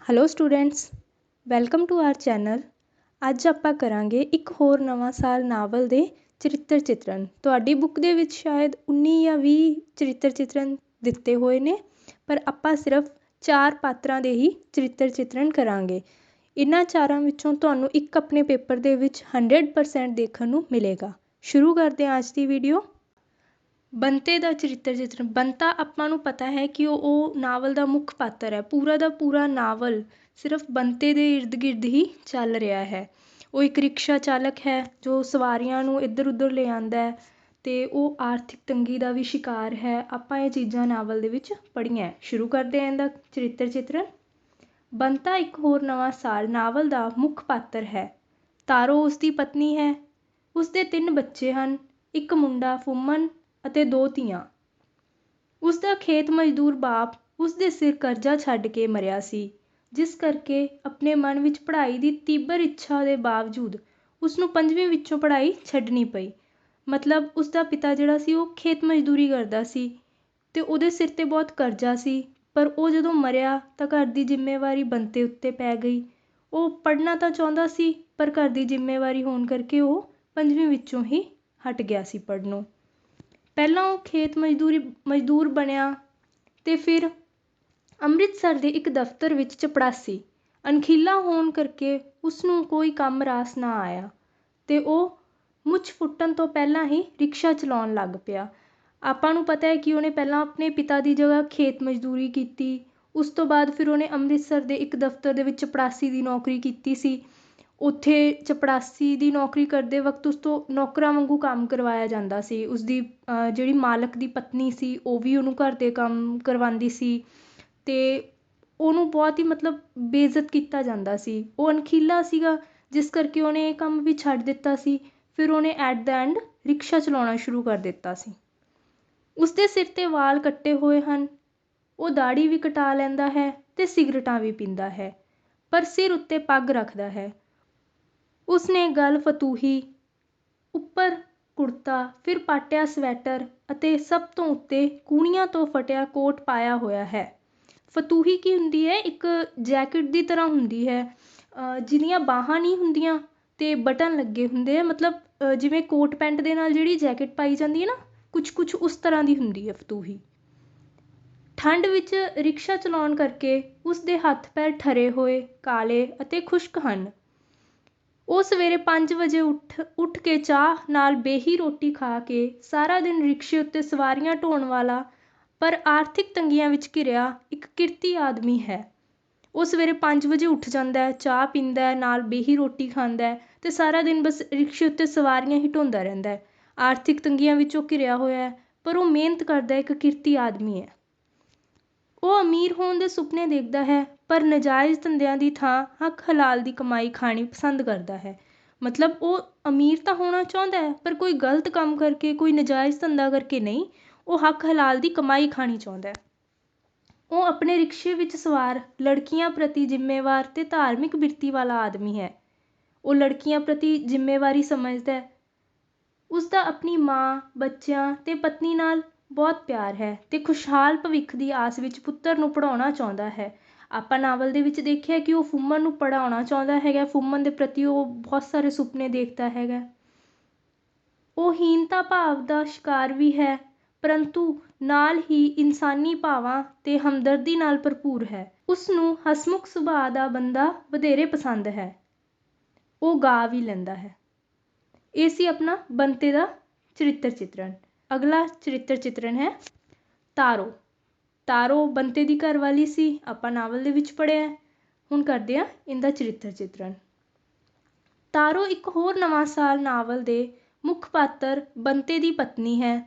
Hello students, welcome to our channel. ਅੱਜ ਆਪਾਂ ਕਰਾਂਗੇ ਇੱਕ ਹੋਰ ਨਵਾਂ ਸਾਲ ਨਾਵਲ ਦੇ ਚਰਿੱਤਰ ਚਿਤਰਨ। ਤੁਹਾਡੀ ਬੁੱਕ ਦੇ ਵਿੱਚ ਸ਼ਾਇਦ 19 ਜਾਂ 20 ਚਰਿੱਤਰ ਚਿਤਰਨ ਦਿੱਤੇ ਹੋਏ ਨੇ, ਪਰ ਆਪਾਂ ਸਿਰਫ 4 ਪਾਤਰਾਂ ਦੇ ਹੀ ਚਰਿੱਤਰ ਚਿਤਰਨ ਕਰਾਂਗੇ। ਇਹਨਾਂ 4 ਵਿੱਚੋਂ ਤੁਹਾਨੂੰ ਇੱਕ ਆਪਣੇ ਪੇਪਰ ਦੇ ਵਿੱਚ 100% ਦੇਖਣ ਨੂੰ ਮਿਲੇਗਾ। ਸ਼ੁਰੂ ਕਰਦੇ ਹਾਂ ਅੱਜ ਦੀ ਵੀਡੀਓ। ਬੰਤੇ ਦਾ ਚਰਿੱਤਰ ਚਿਤਰਨ। ਬੰਤਾ ਆਪਾਂ ਨੂੰ ਪਤਾ ਹੈ ਕਿ ਉਹ ਨਾਵਲ ਦਾ ਮੁੱਖ ਪਾਤਰ ਹੈ। ਪੂਰਾ ਦਾ ਪੂਰਾ ਨਾਵਲ ਸਿਰਫ ਬੰਤੇ ਦੇ ਇਰਦ ਗਿਰਦ ਹੀ ਚੱਲ ਰਿਹਾ ਹੈ। ਉਹ ਇੱਕ ਰਿਕਸ਼ਾ ਚਾਲਕ ਹੈ ਜੋ ਸਵਾਰੀਆਂ ਨੂੰ ਇੱਧਰ ਉੱਧਰ ਲੈ ਆਉਂਦਾ ਹੈ ਅਤੇ ਉਹ ਆਰਥਿਕ ਤੰਗੀ ਦਾ ਵੀ ਸ਼ਿਕਾਰ ਹੈ। ਆਪਾਂ ਇਹ ਚੀਜ਼ਾਂ ਨਾਵਲ ਦੇ ਵਿੱਚ ਪੜ੍ਹੀਆਂ। ਸ਼ੁਰੂ ਕਰਦੇ ਹਾਂ ਇਹਦਾ ਚਰਿੱਤਰ ਚਿਤਰਨ। ਬੰਤਾ ਇੱਕ ਹੋਰ ਨਵਾਂ ਸਾਲ ਨਾਵਲ ਦਾ ਮੁੱਖ ਪਾਤਰ ਹੈ। ਤਾਰੋ ਉਸਦੀ ਪਤਨੀ ਹੈ। ਉਸਦੇ 3 ਬੱਚੇ ਹਨ, ਇੱਕ ਮੁੰਡਾ ਫੁੰਮਨ ਅਤੇ 2 ਧੀਆਂ। ਉਸਦਾ ਖੇਤ ਮਜ਼ਦੂਰ ਬਾਪ ਉਸਦੇ ਸਿਰ ਕਰਜ਼ਾ ਛੱਡ ਕੇ ਮਰਿਆ ਸੀ, ਜਿਸ ਕਰਕੇ ਆਪਣੇ ਮਨ ਵਿੱਚ ਪੜ੍ਹਾਈ ਦੀ ਤੀਬਰ ਇੱਛਾ ਦੇ ਬਾਵਜੂਦ ਉਸਨੂੰ 5ਵੀਂ ਵਿੱਚੋਂ ਪੜ੍ਹਾਈ ਛੱਡਣੀ ਪਈ। ਮਤਲਬ ਉਸਦਾ ਪਿਤਾ ਜਿਹੜਾ ਸੀ ਉਹ ਖੇਤ ਮਜ਼ਦੂਰੀ ਕਰਦਾ ਸੀ ਅਤੇ ਉਹਦੇ ਸਿਰ 'ਤੇ ਬਹੁਤ ਕਰਜ਼ਾ ਸੀ, ਪਰ ਉਹ ਜਦੋਂ ਮਰਿਆ ਤਾਂ ਘਰ ਦੀ ਜ਼ਿੰਮੇਵਾਰੀ ਬੰਤੇ ਉੱਤੇ ਪੈ ਗਈ। ਉਹ ਪੜ੍ਹਨਾ ਤਾਂ ਚਾਹੁੰਦਾ ਸੀ, ਪਰ ਘਰ ਦੀ ਜ਼ਿੰਮੇਵਾਰੀ ਹੋਣ ਕਰਕੇ ਉਹ 5ਵੀਂ ਵਿੱਚੋਂ ਹੀ ਹਟ ਗਿਆ ਸੀ ਪੜ੍ਹਨੋਂ। ਪਹਿਲਾਂ ਉਹ ਖੇਤ ਮਜ਼ਦੂਰ ਬਣਿਆ ਅਤੇ ਫਿਰ ਅੰਮ੍ਰਿਤਸਰ ਦੇ ਇੱਕ ਦਫ਼ਤਰ ਵਿੱਚ ਚਪੜਾਸੀ। ਅਣਖੀਲਾ ਹੋਣ ਕਰਕੇ ਉਸਨੂੰ ਕੋਈ ਕੰਮ ਰਾਸ ਨਾ ਆਇਆ ਅਤੇ ਉਹ ਮੁੱਛ ਫੁੱਟਣ ਤੋਂ ਪਹਿਲਾਂ ਹੀ ਰਿਕਸ਼ਾ ਚਲਾਉਣ ਲੱਗ ਪਿਆ। ਆਪਾਂ ਨੂੰ ਪਤਾ ਹੈ ਕਿ ਉਹਨੇ ਪਹਿਲਾਂ ਆਪਣੇ ਪਿਤਾ ਦੀ ਜਗ੍ਹਾ ਖੇਤ ਮਜ਼ਦੂਰੀ ਕੀਤੀ। ਉਸ ਤੋਂ ਬਾਅਦ ਫਿਰ ਉਹਨੇ ਅੰਮ੍ਰਿਤਸਰ ਦੇ ਇੱਕ ਦਫ਼ਤਰ ਦੇ ਵਿੱਚ ਚਪੜਾਸੀ ਦੀ ਨੌਕਰੀ ਕੀਤੀ ਸੀ। ਉੱਥੇ ਚਪੜਾਸੀ ਦੀ ਨੌਕਰੀ ਕਰਦੇ ਵਕਤ ਉਸ ਤੋਂ ਨੌਕਰਾਂ ਵਾਂਗੂ ਕੰਮ ਕਰਵਾਇਆ ਜਾਂਦਾ ਸੀ। ਉਸਦੀ ਜਿਹੜੀ ਮਾਲਕ ਦੀ ਪਤਨੀ ਸੀ ਉਹ ਵੀ ਉਹਨੂੰ ਘਰ ਦੇ ਕੰਮ ਕਰਵਾਉਂਦੀ ਸੀ ਅਤੇ ਉਹਨੂੰ ਬਹੁਤ ਹੀ ਬੇਇੱਜ਼ਤ ਕੀਤਾ ਜਾਂਦਾ ਸੀ। ਉਹ ਅਣਖੀਲਾ ਸੀਗਾ, ਜਿਸ ਕਰਕੇ ਉਹਨੇ ਇਹ ਕੰਮ ਵੀ ਛੱਡ ਦਿੱਤਾ ਸੀ। ਫਿਰ ਉਹਨੇ ਐਟ ਦਾ ਐਂਡ ਰਿਕਸ਼ਾ ਚਲਾਉਣਾ ਸ਼ੁਰੂ ਕਰ ਦਿੱਤਾ ਸੀ। ਉਸਦੇ ਸਿਰ 'ਤੇ ਵਾਲ ਕੱਟੇ ਹੋਏ ਹਨ। ਉਹ ਦਾੜ੍ਹੀ ਵੀ ਕਟਾ ਲੈਂਦਾ ਹੈ ਅਤੇ ਸਿਗਰਟਾਂ ਵੀ ਪੀਂਦਾ ਹੈ, ਪਰ ਸਿਰ ਉੱਤੇ ਪੱਗ ਰੱਖਦਾ ਹੈ। ਉਸਨੇ ਗਲ ਫਤੂਹੀ, ਉੱਪਰ ਕੁੜਤਾ, ਫਿਰ ਪਾਟਿਆ ਸਵੈਟਰ ਅਤੇ ਸਭ ਤੋਂ ਉੱਤੇ ਕੂਹਣੀਆਂ ਤੋਂ ਫਟਿਆ ਕੋਟ ਪਾਇਆ ਹੋਇਆ ਹੈ। ਫਤੂਹੀ ਕੀ ਹੁੰਦੀ ਹੈ? ਇੱਕ ਜੈਕਟ ਦੀ ਤਰ੍ਹਾਂ ਹੁੰਦੀ ਹੈ, ਜਿਹਦੀਆਂ ਬਾਹਾਂ ਨਹੀਂ ਹੁੰਦੀਆਂ ਅਤੇ ਬਟਨ ਲੱਗੇ ਹੁੰਦੇ ਆ। ਜਿਵੇਂ ਕੋਟ ਪੈਂਟ ਦੇ ਨਾਲ ਜਿਹੜੀ ਜੈਕਟ ਪਾਈ ਜਾਂਦੀ ਹੈ ਨਾ, ਕੁਛ ਉਸ ਤਰ੍ਹਾਂ ਦੀ ਹੁੰਦੀ ਹੈ ਫਤੂਹੀ। ਠੰਡ ਵਿੱਚ ਰਿਕਸ਼ਾ ਚਲਾਉਣ ਕਰਕੇ ਉਸਦੇ ਹੱਥ ਪੈਰ ਠਰੇ ਹੋਏ, ਕਾਲੇ ਅਤੇ ਖੁਸ਼ਕ ਹਨ। ਉਹ ਸਵੇਰੇ 5 ਵਜੇ ਉੱਠ ਕੇ ਚਾਹ ਨਾਲ ਬੇਹੀ ਰੋਟੀ ਖਾ ਕੇ ਸਾਰਾ ਦਿਨ ਰਿਕਸ਼ੇ ਉੱਤੇ ਸਵਾਰੀਆਂ ਢੋਣ ਵਾਲਾ, ਪਰ ਆਰਥਿਕ ਤੰਗੀਆਂ ਵਿੱਚ ਘਿਰਿਆ ਇੱਕ ਕਿਰਤੀ ਆਦਮੀ ਹੈ। ਉਹ ਸਵੇਰੇ 5 ਵਜੇ ਉੱਠ ਜਾਂਦਾ ਹੈ, ਚਾਹ ਪੀਂਦਾ ਹੈ, ਨਾਲ ਬੇਹੀ ਰੋਟੀ ਖਾਂਦਾ ਹੈ ਅਤੇ ਸਾਰਾ ਦਿਨ ਬਸ ਰਿਕਸ਼ੇ ਉੱਤੇ ਸਵਾਰੀਆਂ ਹੀ ਢੋਂਦਾ ਰਹਿੰਦਾ ਹੈ। ਆਰਥਿਕ ਤੰਗੀਆਂ ਵਿੱਚੋਂ ਘਿਰਿਆ ਹੋਇਆ ਹੈ, ਪਰ ਉਹ ਮਿਹਨਤ ਕਰਦਾ, ਇੱਕ ਕਿਰਤੀ ਆਦਮੀ ਹੈ। ਉਹ ਅਮੀਰ ਹੋਣ ਦੇ ਸੁਪਨੇ ਦੇਖਦਾ ਹੈ, ਪਰ ਨਾਜਾਇਜ਼ ਧੰਦਿਆਂ ਦੀ ਥਾਂ ਹੱਕ ਹਲਾਲ ਦੀ ਕਮਾਈ ਖਾਣੀ ਪਸੰਦ ਕਰਦਾ ਹੈ। ਉਹ ਅਮੀਰ ਤਾਂ ਹੋਣਾ ਚਾਹੁੰਦਾ ਹੈ, ਪਰ ਕੋਈ ਗਲਤ ਕੰਮ ਕਰਕੇ, ਕੋਈ ਨਾਜਾਇਜ਼ ਧੰਦਾ ਕਰਕੇ ਨਹੀਂ। ਉਹ ਹੱਕ ਹਲਾਲ ਦੀ ਕਮਾਈ ਖਾਣੀ ਚਾਹੁੰਦਾ ਹੈ। ਉਹ ਆਪਣੇ ਰਿਕਸ਼ੇ ਵਿੱਚ ਸਵਾਰ ਲੜਕੀਆਂ ਪ੍ਰਤੀ ਜ਼ਿੰਮੇਵਾਰ ਅਤੇ ਧਾਰਮਿਕ ਬਿਰਤੀ ਵਾਲਾ ਆਦਮੀ ਹੈ। ਉਹ ਲੜਕੀਆਂ ਪ੍ਰਤੀ ਜ਼ਿੰਮੇਵਾਰੀ ਸਮਝਦਾ ਹੈ। ਉਸਦਾ ਆਪਣੀ ਮਾਂ, ਬੱਚਿਆਂ ਅਤੇ ਪਤਨੀ ਨਾਲ ਬਹੁਤ ਪਿਆਰ ਹੈ ਅਤੇ ਖੁਸ਼ਹਾਲ ਭਵਿੱਖ ਦੀ ਆਸ ਵਿੱਚ ਪੁੱਤਰ ਨੂੰ ਪੜ੍ਹਾਉਣਾ ਚਾਹੁੰਦਾ ਹੈ। ਆਪਾਂ ਨਾਵਲ ਦੇ ਵਿੱਚ ਦੇਖਿਆ ਕਿ ਉਹ ਫੁੰਮਨ ਨੂੰ ਪੜ੍ਹਾਉਣਾ ਚਾਹੁੰਦਾ ਹੈਗਾ। ਫੁੰਮਨ ਦੇ ਪ੍ਰਤੀ ਉਹ ਬਹੁਤ ਸਾਰੇ ਸੁਪਨੇ ਦੇਖਦਾ ਹੈਗਾ। ਉਹ ਹੀਨਤਾ ਭਾਵ ਦਾ ਸ਼ਿਕਾਰ ਵੀ ਹੈ, ਪਰੰਤੂ ਨਾਲ ਹੀ ਇਨਸਾਨੀ ਭਾਵਾਂ ਅਤੇ ਹਮਦਰਦੀ ਨਾਲ ਭਰਪੂਰ ਹੈ। ਉਸਨੂੰ ਹਸਮੁਖ ਸੁਭਾਅ ਦਾ ਬੰਦਾ ਵਧੇਰੇ ਪਸੰਦ ਹੈ। ਉਹ ਗਾ ਵੀ ਲੈਂਦਾ ਹੈ। ਇਹ ਸੀ ਆਪਣਾ ਬੰਤੇ ਦਾ ਚਰਿੱਤਰ ਚਿਤਰਨ। ਅਗਲਾ ਚਰਿੱਤਰ ਚਿਤਰਨ ਹੈ ਤਾਰੋ। ਤਾਰੋ ਬੰਤੇ ਦੀ ਘਰਵਾਲੀ ਸੀ। ਆਪਾਂ ਨਾਵਲ ਦੇ ਵਿੱਚ ਪੜ੍ਹਿਆ। ਹੁਣ ਕਰਦੇ ਹਾਂ ਇਹਦਾ ਚਰਿੱਤਰ ਚਿਤਰਨ। ਤਾਰੋ ਇੱਕ ਹੋਰ ਨਵਾਂ ਸਾਲ ਨਾਵਲ ਦੇ ਮੁੱਖ ਪਾਤਰ ਬੰਤੇ ਦੀ ਪਤਨੀ ਹੈ।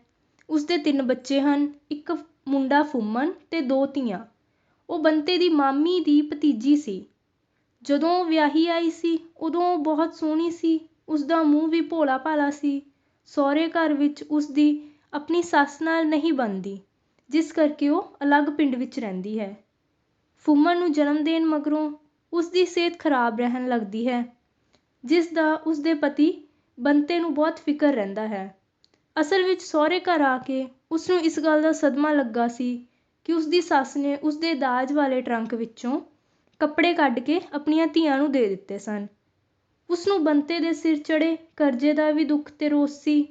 ਉਸਦੇ 3 ਬੱਚੇ ਹਨ, ਇੱਕ ਮੁੰਡਾ ਫੁੰਮਨ ਅਤੇ 2 ਧੀਆਂ। ਉਹ ਬੰਤੇ ਦੀ ਮਾਮੀ ਦੀ ਭਤੀਜੀ ਸੀ। ਜਦੋਂ ਉਹ ਵਿਆਹੀ ਆਈ ਸੀ ਉਦੋਂ ਉਹ ਬਹੁਤ ਸੋਹਣੀ ਸੀ। ਉਸਦਾ ਮੂੰਹ ਵੀ ਭੋਲਾ ਭਾਲਾ ਸੀ। ਸਹੁਰੇ ਘਰ ਵਿੱਚ ਉਸਦੀ ਆਪਣੀ ਸੱਸ ਨਾਲ ਨਹੀਂ ਬਣਦੀ, ਜਿਸ ਕਰਕੇ ਉਹ ਅਲੱਗ ਪਿੰਡ ਵਿੱਚ ਰਹਿੰਦੀ ਹੈ। ਫੁੰਮਨ ਨੂੰ ਜਨਮ ਦੇਣ ਮਗਰੋਂ ਉਸਦੀ ਸਿਹਤ ਖਰਾਬ ਰਹਿਣ ਲੱਗਦੀ ਹੈ, ਜਿਸ ਦਾ ਉਸਦੇ ਪਤੀ ਬੰਤੇ ਨੂੰ ਬਹੁਤ ਫਿਕਰ ਰਹਿੰਦਾ ਹੈ। ਅਸਲ ਵਿੱਚ ਸਹੁਰੇ ਘਰ ਆ ਕੇ ਉਸਨੂੰ ਇਸ ਗੱਲ ਦਾ ਸਦਮਾ ਲੱਗਾ ਸੀ ਕਿ ਉਸਦੀ ਸੱਸ ਨੇ ਉਸਦੇ ਦਾਜ ਵਾਲੇ ਟਰੰਕ ਵਿੱਚੋਂ ਕੱਪੜੇ ਕੱਢ ਕੇ ਆਪਣੀਆਂ ਧੀਆਂ ਨੂੰ ਦੇ ਦਿੱਤੇ ਸਨ। ਉਸਨੂੰ ਬੰਤੇ ਦੇ ਸਿਰ ਚੜ੍ਹੇ ਕਰਜ਼ੇ ਦਾ ਵੀ ਦੁੱਖ ਤੇ ਰੋਸ ਸੀ।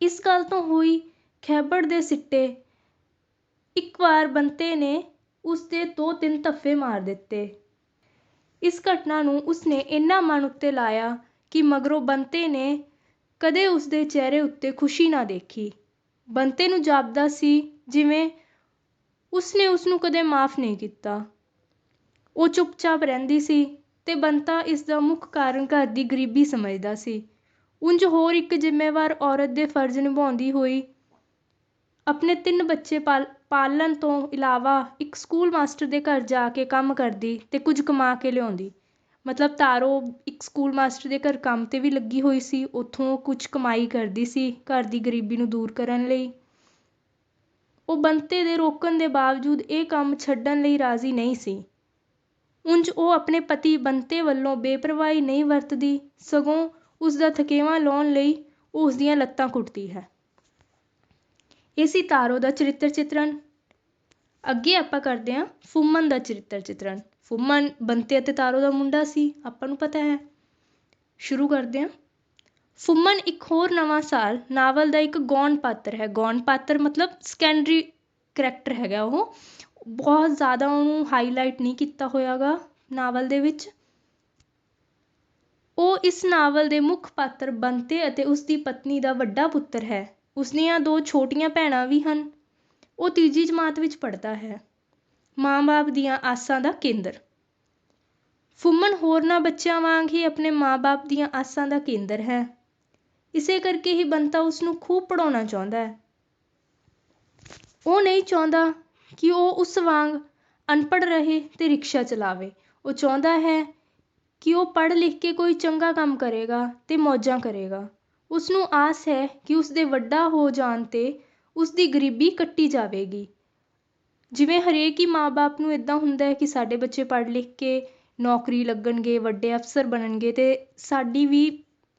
ਇਸ ਗੱਲ ਤੋਂ ਹੋਈ ਖੈਬੜ ਦੇ ਸਿੱਟੇ ਇੱਕ ਵਾਰ ਬੰਤੇ ਨੇ ਉਸਦੇ 2-3 ਧੱਫੇ ਮਾਰ ਦਿੱਤੇ। ਇਸ ਘਟਨਾ ਨੂੰ ਉਸਨੇ ਇੰਨਾ ਮਨ ਉੱਤੇ ਲਾਇਆ ਕਿ ਮਗਰੋਂ ਬੰਤੇ ਨੇ ਕਦੇ ਉਸਦੇ ਚਿਹਰੇ ਉੱਤੇ ਖੁਸ਼ੀ ਨਾ ਦੇਖੀ। ਬੰਤੇ ਨੂੰ ਜਾਪਦਾ ਸੀ ਜਿਵੇਂ ਉਸਨੇ ਉਸਨੂੰ ਕਦੇ ਮਾਫ਼ ਨਹੀਂ ਕੀਤਾ। ਉਹ ਚੁੱਪਚਾਪ ਰਹਿੰਦੀ ਸੀ ਤੇ ਬੰਤਾ ਇਸ ਦਾ ਮੁੱਖ ਕਾਰਨ ਘਰ ਦੀ ਗਰੀਬੀ ਸਮਝਦਾ ਸੀ। ਉਂਝ ਹੋਰ ਇੱਕ ਜ਼ਿੰਮੇਵਾਰ ਔਰਤ ਦੇ ਫਰਜ਼ ਨਿਭਾਉਂਦੀ ਹੋਈ ਆਪਣੇ 3 ਬੱਚੇ ਪਾਲਣ ਤੋਂ ਇਲਾਵਾ ਇੱਕ ਸਕੂਲ ਮਾਸਟਰ ਦੇ ਘਰ ਜਾ ਕੇ ਕੰਮ ਕਰਦੀ ਤੇ ਕੁਝ ਕਮਾ ਕੇ ਲਿਆਉਂਦੀ। ਮਤਲਬ ਤਾਰੋ ਇੱਕ ਸਕੂਲ ਮਾਸਟਰ ਦੇ ਘਰ ਕੰਮ ਤੇ ਵੀ ਲੱਗੀ ਹੋਈ ਸੀ, ਉੱਥੋਂ ਕੁਝ ਕਮਾਈ ਕਰਦੀ ਸੀ ਘਰ ਦੀ ਗਰੀਬੀ ਨੂੰ ਦੂਰ ਕਰਨ ਲਈ। ਉਹ ਬੰਤੇ ਦੇ ਰੋਕਣ ਦੇ ਬਾਵਜੂਦ ਇਹ ਕੰਮ ਛੱਡਣ ਲਈ ਰਾਜ਼ੀ ਨਹੀਂ ਸੀ। ਉਂਝ ਉਹ ਆਪਣੇ ਪਤੀ ਬੰਤੇ ਵੱਲੋਂ ਬੇਪਰਵਾਹੀ ਨਹੀਂ ਵਰਤਦੀ, ਸਗੋਂ ਉਸਦਾ ਥਕੇਵਾਂ ਲਾਹੁਣ ਲਈ ਉਹ ਉਸਦੀਆਂ ਲੱਤਾਂ ਕੁੱਟਦੀ ਹੈ। ਇਹ ਸੀ ਤਾਰੋ ਦਾ ਚਰਿੱਤਰ ਚਿੱਤਰਨ। ਅੱਗੇ ਆਪਾਂ ਕਰਦੇ ਹਾਂ ਫੁੰਮਣ ਦਾ ਚਰਿੱਤਰ ਚਿੱਤਰਨ। ਫੁੰਮਣ ਬੰਤੇ ਅਤੇ ਤਾਰੋ ਦਾ ਮੁੰਡਾ ਸੀ, ਆਪਾਂ ਨੂੰ ਪਤਾ ਹੈ। ਸ਼ੁਰੂ ਕਰਦੇ ਹਾਂ। ਫੁੰਮਣ ਇੱਕ ਹੋਰ ਨਵਾਂ ਸਾਲ ਨਾਵਲ ਦਾ ਇੱਕ ਗੌਣ ਪਾਤਰ ਹੈ। ਗੌਣ ਪਾਤਰ ਮਤਲਬ ਸੈਕੰਡਰੀ ਕਰੈਕਟਰ ਹੈਗਾ। ਉਹ ਬਹੁਤ ਜ਼ਿਆਦਾ ਉਹਨੂੰ ਹਾਈਲਾਈਟ ਨਹੀਂ ਕੀਤਾ ਹੋਇਆ ਗਾ ਨਾਵਲ ਦੇ ਵਿੱਚ। ਉਹ ਇਸ ਨਾਵਲ ਦੇ ਮੁੱਖ ਪਾਤਰ ਬੰਤੇ ਅਤੇ ਉਸਦੀ ਪਤਨੀ ਦਾ ਵੱਡਾ ਪੁੱਤਰ ਹੈ। ਉਸਦੀਆਂ 2 ਛੋਟੀਆਂ ਭੈਣਾਂ ਵੀ ਹਨ। ਉਹ 3ਜੀ ਜਮਾਤ ਵਿੱਚ ਪੜ੍ਹਦਾ ਹੈ। ਮਾਂ-ਬਾਪ ਦੀਆਂ ਆਸਾਂ ਦਾ ਕੇਂਦਰ। ਫੁੰਮਣ ਹੋਰਨਾਂ ਬੱਚਿਆਂ ਵਾਂਗ ਹੀ ਆਪਣੇ ਮਾਂ-ਬਾਪ ਦੀਆਂ ਆਸਾਂ ਦਾ ਕੇਂਦਰ ਹੈ। ਇਸੇ ਕਰਕੇ ਹੀ ਬੰਤਾ ਉਸਨੂੰ ਖੂਬ ਪੜ੍ਹਾਉਣਾ ਚਾਹੁੰਦਾ ਹੈ। ਉਹ ਨਹੀਂ ਚਾਹੁੰਦਾ ਕਿ ਉਹ ਉਸ ਵਾਂਗ ਅਨਪੜ੍ਹ ਰਹੇ ਤੇ ਰਿਕਸ਼ਾ ਚਲਾਵੇ। ਉਹ ਚਾਹੁੰਦਾ ਹੈ ਕਿ ਉਹ ਪੜ੍ਹ ਲਿਖ ਕੇ ਕੋਈ ਚੰਗਾ ਕੰਮ ਕਰੇਗਾ ਤੇ ਮੌਜਾਂ ਕਰੇਗਾ। ਉਸਨੂੰ ਆਸ ਹੈ ਕਿ ਉਸਦੇ ਵੱਡਾ ਹੋ ਜਾਣ ਤੇ ਉਸਦੀ ਗਰੀਬੀ ਕੱਟੀ ਜਾਵੇਗੀ। ਜਿਵੇਂ ਹਰੇਕ ਹੀ ਮਾਂ-ਬਾਪ ਨੂੰ ਇੱਦਾਂ ਹੁੰਦਾ ਹੈ ਕਿ ਸਾਡੇ ਬੱਚੇ ਪੜ੍ਹ ਲਿਖ ਕੇ ਨੌਕਰੀ ਲੱਗਣਗੇ, ਵੱਡੇ ਅਫਸਰ ਬਣਨਗੇ ਤੇ ਸਾਡੀ ਵੀ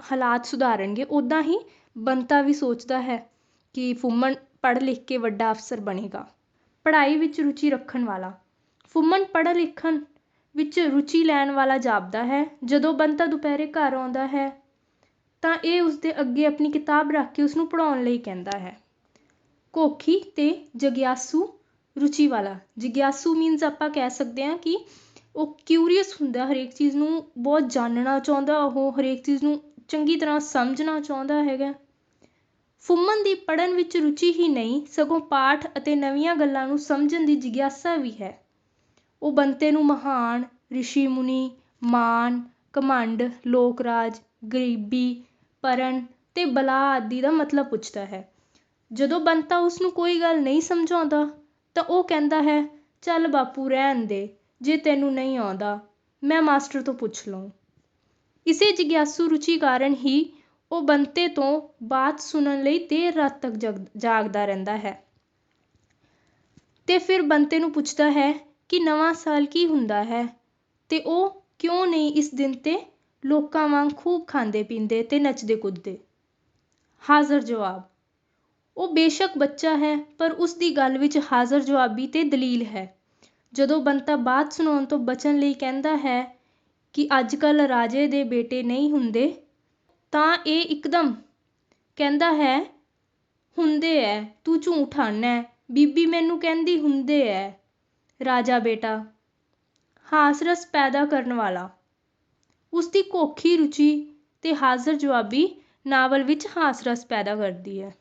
ਹਾਲਾਤ ਸੁਧਾਰਨਗੇ, ਉੱਦਾਂ ਹੀ ਬੰਤਾ ਵੀ ਸੋਚਦਾ ਹੈ ਕਿ ਫੁੰਮਣ ਪੜ੍ਹ ਲਿਖ ਕੇ ਵੱਡਾ ਅਫਸਰ ਬਣੇਗਾ। ਪੜ੍ਹਾਈ ਵਿੱਚ ਰੁਚੀ ਰੱਖਣ ਵਾਲਾ। ਫੁੰਮਣ ਪੜ੍ਹਨ ਲਿਖਣ ਵਿੱਚ ਰੁਚੀ ਲੈਣ ਵਾਲਾ ਜਾਪਦਾ ਹੈ। ਜਦੋਂ ਬੰਤਾ ਦੁਪਹਿਰੇ ਘਰ ਆਉਂਦਾ ਹੈ ਤਾਂ ਇਹ ਉਸਦੇ ਅੱਗੇ ਆਪਣੀ ਕਿਤਾਬ ਰੱਖ ਕੇ ਉਸਨੂੰ ਪੜ੍ਹਾਉਣ ਲਈ ਕਹਿੰਦਾ ਹੈ। ਘੋਖੀ ਤੇ ਜਗਿਆਸੂ ਰੁਚੀ ਵਾਲਾ। ਜਗਿਆਸੂ ਮੀਨਸ ਆਪਾਂ ਕਹਿ ਸਕਦੇ ਹਾਂ ਕਿ ਉਹ ਕਿਊਰੀਅਸ ਹੁੰਦਾ, ਹਰੇਕ ਚੀਜ਼ ਨੂੰ ਬਹੁਤ ਜਾਣਨਾ ਚਾਹੁੰਦਾ, ਉਹ ਹਰੇਕ ਚੀਜ਼ ਨੂੰ ਚੰਗੀ ਤਰ੍ਹਾਂ ਸਮਝਣਾ ਚਾਹੁੰਦਾ ਹੈਗਾ। ਫੁੰਮਣ ਦੀ ਪੜ੍ਹਨ ਵਿੱਚ ਰੁਚੀ ਹੀ ਨਹੀਂ, ਸਗੋਂ ਪਾਠ ਅਤੇ ਨਵੀਆਂ ਗੱਲਾਂ ਨੂੰ ਸਮਝਣ ਦੀ ਜਿਗਿਆਸਾ ਵੀ ਹੈ। ਉਹ ਬੰਤੇ ਨੂੰ ਮਹਾਨ, ਰਿਸ਼ੀ ਮੁਨੀ, ਮਾਨ, ਘਮੰਡ, ਲੋਕ ਰਾਜ, ਗਰੀਬੀ, ਪਰਨ ਤੇ ਬਲਾ ਆਦਿ ਦਾ ਮਤਲਬ ਪੁੱਛਦਾ ਹੈ। ਜਦੋਂ ਬੰਤਾ ਉਸਨੂੰ ਕੋਈ ਗੱਲ ਨਹੀਂ ਸਮਝਾਉਂਦਾ ਤਾਂ ਉਹ ਕਹਿੰਦਾ ਹੈ, ਚੱਲ ਬਾਪੂ ਰਹਿਣ ਦੇ, ਜੇ ਤੈਨੂੰ ਨਹੀਂ ਆਉਂਦਾ ਮੈਂ ਮਾਸਟਰ ਤੋਂ ਪੁੱਛ ਲਊਂ। ਇਸੇ ਜਿਗਿਆਸੂ ਰੁਚੀ ਕਾਰਨ ਹੀ ਉਹ ਬੰਤੇ ਤੋਂ ਬਾਤ ਸੁਣਨ ਲਈ ਦੇਰ ਰਾਤ ਤੱਕ ਜਾਗਦਾ ਰਹਿੰਦਾ ਹੈ ਤੇ ਫਿਰ ਬੰਤੇ ਨੂੰ ਪੁੱਛਦਾ ਹੈ ਕਿ ਨਵਾਂ ਸਾਲ ਕੀ ਹੁੰਦਾ ਹੈ ਤੇ ਉਹ ਕਿਉਂ ਨਹੀਂ ਇਸ ਦਿਨ ਤੇ ਲੋਕਾਂ ਵਾਂਗ ਖੂਬ ਖਾਂਦੇ ਪੀਂਦੇ ਤੇ ਨੱਚਦੇ ਕੁੱਦਦੇ। ਹਾਜ਼ਰ ਜਵਾਬ। ਉਹ ਬੇਸ਼ੱਕ ਬੱਚਾ ਹੈ ਪਰ ਉਸਦੀ ਗੱਲ ਵਿੱਚ ਹਾਜ਼ਰ ਜਵਾਬੀ ਤੇ ਦਲੀਲ ਹੈ। ਜਦੋਂ ਬੰਤਾ ਬਾਤ ਸੁਣਾਉਣ ਤੋਂ ਬਚਣ ਲਈ ਕਹਿੰਦਾ ਹੈ ਕਿ ਅੱਜ ਕੱਲ੍ਹ ਰਾਜੇ ਦੇ ਬੇਟੇ ਨਹੀਂ ਹੁੰਦੇ ਤਾਂ ਇਹ ਇੱਕਦਮ ਕਹਿੰਦਾ ਹੈ, ਹੁੰਦੇ ਐ, ਤੂੰ ਝੂਠ ਆਨਾ, ਬੀਬੀ ਮੈਨੂੰ ਕਹਿੰਦੀ ਹੁੰਦੇ ਐ। ਰਾਜਾ ਬੇਟਾ। ਹਾਸ-ਰਸ ਪੈਦਾ ਕਰਨ ਵਾਲਾ। ਉਸਦੀ ਘੋਖੀ ਰੁਚੀ ਤੇ ਹਾਜ਼ਰ ਜਵਾਬੀ ਨਾਵਲ ਵਿੱਚ ਹਾਸ-ਰਸ ਪੈਦਾ ਕਰਦੀ ਹੈ।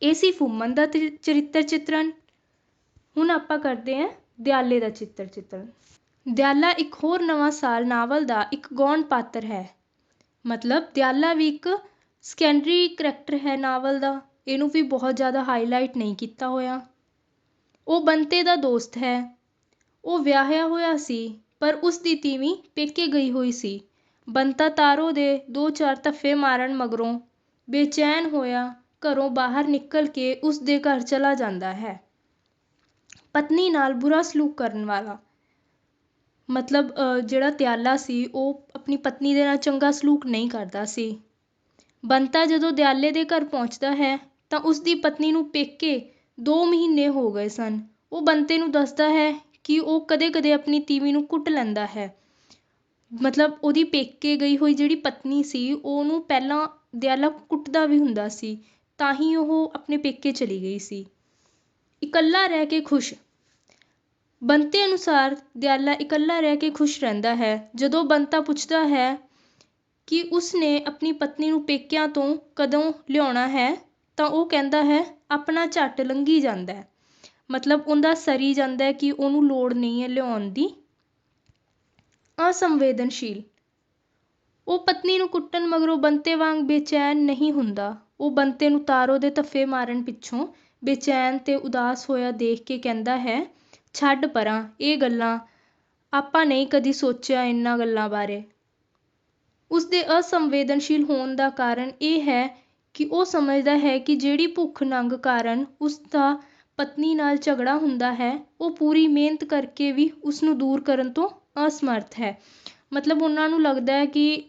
ਇਹ ਸੀ ਫੁੰਮਣ ਦਾ ਚਰਿੱਤਰ ਚਿੱਤਰਨ। ਹੁਣ ਆਪਾਂ ਕਰਦੇ ਹਾਂ ਦਿਆਲੇ ਦਾ ਚਿੱਤਰ ਚਿੱਤਰਨ। ਦਿਆਲਾ ਇੱਕ ਹੋਰ ਨਵਾਂ ਸਾਲ ਨਾਵਲ ਦਾ ਇੱਕ ਗੌਣ ਪਾਤਰ ਹੈ। ਮਤਲਬ ਦਿਆਲਾ ਵੀ ਇੱਕ ਸੈਕੰਡਰੀ ਕਰੈਕਟਰ ਹੈ ਨਾਵਲ ਦਾ। ਇਹਨੂੰ ਵੀ ਬਹੁਤ ਜ਼ਿਆਦਾ ਹਾਈਲਾਈਟ ਨਹੀਂ ਕੀਤਾ ਹੋਇਆ। ਉਹ ਬੰਤੇ ਦਾ ਦੋਸਤ ਹੈ। ਉਹ ਵਿਆਹਿਆ ਹੋਇਆ ਸੀ ਪਰ ਉਸਦੀ ਤੀਵੀਂ ਪੇਕੇ ਗਈ ਹੋਈ ਸੀ। ਬੰਤਾ ਤਾਰੋ ਦੇ 2-4 ਧੱਫੇ ਮਾਰਨ ਮਗਰੋਂ ਬੇਚੈਨ ਹੋਇਆ ਘਰੋਂ ਬਾਹਰ ਨਿਕਲ ਕੇ ਉਸਦੇ ਘਰ ਚਲਾ ਜਾਂਦਾ ਹੈ। ਪਤਨੀ ਨਾਲ ਬੁਰਾ ਸਲੂਕ ਕਰਨ ਵਾਲਾ। ਮਤਲਬ ਜਿਹੜਾ ਦਿਆਲਾ ਸੀ ਉਹ ਆਪਣੀ ਪਤਨੀ ਦੇ ਨਾਲ ਚੰਗਾ ਸਲੂਕ ਨਹੀਂ ਕਰਦਾ ਸੀ। ਬੰਤਾ ਜਦੋਂ ਦਿਆਲੇ ਦੇ ਘਰ ਪਹੁੰਚਦਾ ਹੈ ਤਾਂ ਉਸਦੀ ਪਤਨੀ ਨੂੰ ਪੇਕੇ 2 ਮਹੀਨੇ ਹੋ ਗਏ ਸਨ। ਉਹ ਬੰਤੇ ਨੂੰ ਦੱਸਦਾ ਹੈ ਕਿ ਉਹ ਕਦੇ-ਕਦੇ ਆਪਣੀ ਤੀਵੀਂ ਨੂੰ ਕੁੱਟ ਲੈਂਦਾ ਹੈ। ਮਤਲਬ ਉਹਦੀ ਪੇਕੇ ਗਈ ਹੋਈ ਜਿਹੜੀ ਪਤਨੀ ਸੀ ਉਹਨੂੰ ਪਹਿਲਾਂ ਦਿਆਲਾ ਕੁੱਟਦਾ ਵੀ ਹੁੰਦਾ ਸੀ, ਤਾਂ ਹੀ ਉਹ ਆਪਣੇ ਪੇਕੇ ਚਲੀ ਗਈ ਸੀ। ਇਕੱਲਾ ਰਹਿ ਕੇ ਖੁਸ਼। ਬੰਤੇ ਅਨੁਸਾਰ ਦਿਆਲਾ ਇਕੱਲਾ ਰਹਿ ਕੇ ਖੁਸ਼ ਰਹਿੰਦਾ ਹੈ। ਜਦੋਂ ਬੰਤਾ ਪੁੱਛਦਾ ਹੈ ਕਿ ਉਸਨੇ ਆਪਣੀ ਪਤਨੀ ਨੂੰ ਪੇਕਿਆਂ ਤੋਂ ਕਦੋਂ ਲਿਆਉਣਾ ਹੈ, ਤਾਂ ਉਹ ਕਹਿੰਦਾ ਹੈ ਆਪਣਾ ਝੱਟ ਲੰਘੀ ਜਾਂਦਾ ਹੈ। ਮਤਲਬ ਉਹਦਾ ਸਰੀ ਜਾਂਦਾ ਹੈ ਕਿ ਉਹਨੂੰ ਲੋੜ ਨਹੀਂ ਹੈ ਲਿਆਉਣ ਦੀ। ਅਸੰਵੇਦਨਸ਼ੀਲ। ਉਹ ਪਤਨੀ ਨੂੰ ਕੁੱਟਣ ਮਗਰੋਂ ਬੰਤੇ ਵਾਂਗ ਬੇਚੈਨ ਨਹੀਂ ਹੁੰਦਾ। ਉਹ ਬੰਤੇ ਨੂੰ ਤਾਰੋ ਦੇ ਧੱਫੇ ਮਾਰਨ ਪਿੱਛੋਂ ਬੇਚੈਨ ਤੇ ਉਦਾਸ ਹੋਇਆ ਦੇਖ ਕੇ ਕਹਿੰਦਾ ਹੈ, ਛੱਡ ਪਰਾਂ ਇਹ ਗੱਲਾਂ, ਆਪਾਂ ਨਹੀਂ ਕਦੀ ਸੋਚਿਆ ਇਹਨਾਂ ਗੱਲਾਂ ਬਾਰੇ। ਉਸਦੇ ਅਸੰਵੇਦਨਸ਼ੀਲ ਹੋਣ ਦਾ ਕਾਰਨ ਇਹ ਹੈ ਕਿ ਉਹ ਸਮਝਦਾ ਹੈ ਕਿ ਜਿਹੜੀ ਭੁੱਖ ਨੰਗ ਕਾਰਨ ਉਸਦਾ ਪਤਨੀ ਨਾਲ ਝਗੜਾ ਹੁੰਦਾ ਹੈ, ਉਹ ਪੂਰੀ ਮਿਹਨਤ ਕਰਕੇ ਵੀ ਉਸਨੂੰ ਦੂਰ ਕਰਨ ਤੋਂ ਅਸਮਰਥ ਹੈ। ਮਤਲਬ ਉਹਨਾਂ ਨੂੰ ਲੱਗਦਾ ਹੈ ਕਿ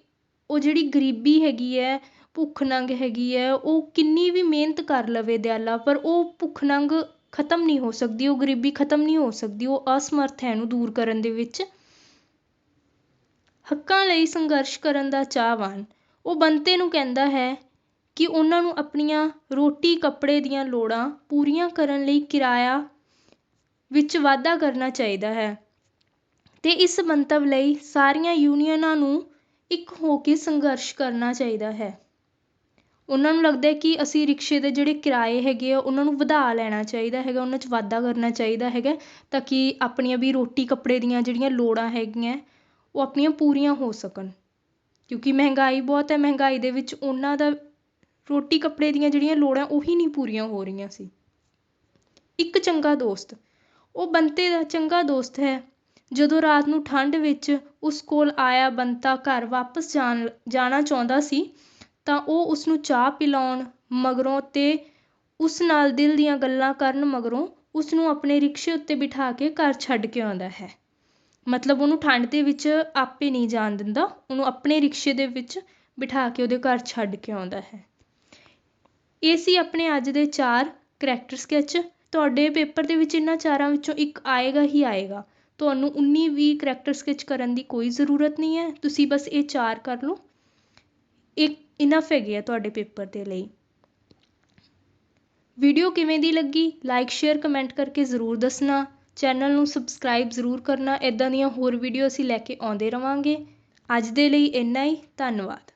ਉਹ ਜਿਹੜੀ ਗਰੀਬੀ ਹੈਗੀ ਹੈ, ਭੁੱਖ ਨੰਗ ਹੈਗੀ ਹੈ, ਉਹ ਕਿੰਨੀ ਵੀ ਮਿਹਨਤ ਕਰ ਲਵੇ ਦਿਆਲਾ, ਪਰ ਉਹ ਭੁੱਖ ਨੰਗ ਖਤਮ ਨਹੀਂ ਹੋ ਸਕਦੀ, ਉਹ ਗਰੀਬੀ ਖਤਮ ਨਹੀਂ ਹੋ ਸਕਦੀ, ਉਹ ਅਸਮਰਥ ਹੈ ਇਹਨੂੰ ਦੂਰ ਕਰਨ ਦੇ ਵਿੱਚ। ਹੱਕਾਂ ਲਈ ਸੰਘਰਸ਼ ਕਰਨ ਦਾ ਚਾਹਵਾਨ। ਉਹ ਬੰਤੇ ਨੂੰ ਕਹਿੰਦਾ ਹੈ ਕਿ ਉਹਨਾਂ ਨੂੰ ਆਪਣੀਆਂ ਰੋਟੀ ਕੱਪੜੇ ਦੀਆਂ ਲੋੜਾਂ ਪੂਰੀਆਂ ਕਰਨ ਲਈ ਕਿਰਾਇਆ ਵਿੱਚ ਵਾਧਾ ਕਰਨਾ ਚਾਹੀਦਾ ਹੈ ਤੇ ਇਸ ਮੰਤਵ ਲਈ ਸਾਰੀਆਂ ਯੂਨੀਅਨਾਂ ਨੂੰ ਇੱਕ ਹੋ ਕੇ ਸੰਘਰਸ਼ ਕਰਨਾ ਚਾਹੀਦਾ ਹੈ। ਉਹਨਾਂ ਨੂੰ ਲੱਗਦਾ ਕਿ ਅਸੀਂ ਰਿਕਸ਼ੇ ਦੇ ਜਿਹੜੇ ਕਿਰਾਏ ਹੈਗੇ ਆ ਉਹਨਾਂ ਨੂੰ ਵਧਾ ਲੈਣਾ ਚਾਹੀਦਾ ਹੈਗਾ, ਉਹਨਾਂ 'ਚ ਵਾਧਾ ਕਰਨਾ ਚਾਹੀਦਾ ਹੈਗਾ, ਤਾਂ ਕਿ ਆਪਣੀਆਂ ਵੀ ਰੋਟੀ ਕੱਪੜੇ ਦੀਆਂ ਜਿਹੜੀਆਂ ਲੋੜਾਂ ਹੈਗੀਆਂ ਉਹ ਆਪਣੀਆਂ ਪੂਰੀਆਂ ਹੋ ਸਕਣ। ਕਿਉਂਕਿ ਮਹਿੰਗਾਈ ਬਹੁਤ ਹੈ, ਮਹਿੰਗਾਈ ਦੇ ਵਿੱਚ ਉਹਨਾਂ ਦਾ ਰੋਟੀ ਕੱਪੜੇ ਦੀਆਂ ਜਿਹੜੀਆਂ ਲੋੜਾਂ ਉਹੀ ਨਹੀਂ ਪੂਰੀਆਂ ਹੋ ਰਹੀਆਂ ਸੀ। ਇੱਕ ਚੰਗਾ ਦੋਸਤ। ਉਹ ਬੰਤੇ ਦਾ ਚੰਗਾ ਦੋਸਤ ਹੈ। ਜਦੋਂ ਰਾਤ ਨੂੰ ਠੰਡ ਵਿੱਚ ਉਸ ਕੋਲ ਆਇਆ ਬੰਤਾ ਘਰ ਵਾਪਸ ਜਾਣਾ ਚਾਹੁੰਦਾ ਸੀ, ਤਾਂ ਉਹ ਉਸਨੂੰ ਚਾਹ ਪਿਲਾਉਣ ਮਗਰੋਂ ਤੇ ਉਸ ਨਾਲ ਦਿਲ ਦੀਆਂ ਗੱਲਾਂ ਕਰਨ ਮਗਰੋਂ ਉਸਨੂੰ ਆਪਣੇ ਰਿਕਸ਼ੇ ਉੱਤੇ ਬਿਠਾ ਕੇ ਘਰ ਛੱਡ ਕੇ ਆਉਂਦਾ ਹੈ। ਮਤਲਬ ਉਹਨੂੰ ਠੰਡ ਦੇ ਵਿੱਚ ਆਪੇ ਨਹੀਂ ਜਾਣ ਦਿੰਦਾ, ਉਹਨੂੰ ਆਪਣੇ ਰਿਕਸ਼ੇ ਦੇ ਵਿੱਚ ਬਿਠਾ ਕੇ ਉਹਦੇ ਘਰ ਛੱਡ ਕੇ ਆਉਂਦਾ ਹੈ। ਇਹ ਸੀ ਆਪਣੇ ਅੱਜ ਦੇ 4 ਕਰੈਕਟਰ ਸਕੈਚ। ਤੁਹਾਡੇ ਪੇਪਰ ਦੇ ਵਿੱਚ ਇਹਨਾਂ 4 ਵਿੱਚੋਂ ਇੱਕ ਆਏਗਾ ਹੀ ਆਏਗਾ। ਤੁਹਾਨੂੰ 19-20 ਕਰੈਕਟਰ ਸਕੈਚ ਕਰਨ ਦੀ ਕੋਈ ਜ਼ਰੂਰਤ ਨਹੀਂ ਹੈ, ਤੁਸੀਂ ਬਸ ਇਹ 4 ਕਰ ਲਓ, ਇਹ ਇਨਫ ਹੈਗੇ ਆ ਤੁਹਾਡੇ ਪੇਪਰ ਦੇ ਲਈ। ਵੀਡੀਓ ਕਿਵੇਂ ਦੀ ਲੱਗੀ ਲਾਈਕ ਸ਼ੇਅਰ ਕਮੈਂਟ ਕਰਕੇ ਜ਼ਰੂਰ ਦੱਸਣਾ। ਚੈਨਲ ਨੂੰ ਸਬਸਕ੍ਰਾਈਬ ਜ਼ਰੂਰ ਕਰਨਾ। ਇੱਦਾਂ ਦੀਆਂ ਹੋਰ ਵੀਡੀਓ ਅਸੀਂ ਲੈ ਕੇ ਆਉਂਦੇ ਰਹਾਂਗੇ। ਅੱਜ ਦੇ ਲਈ ਇੰਨਾ ਹੀ, ਧੰਨਵਾਦ।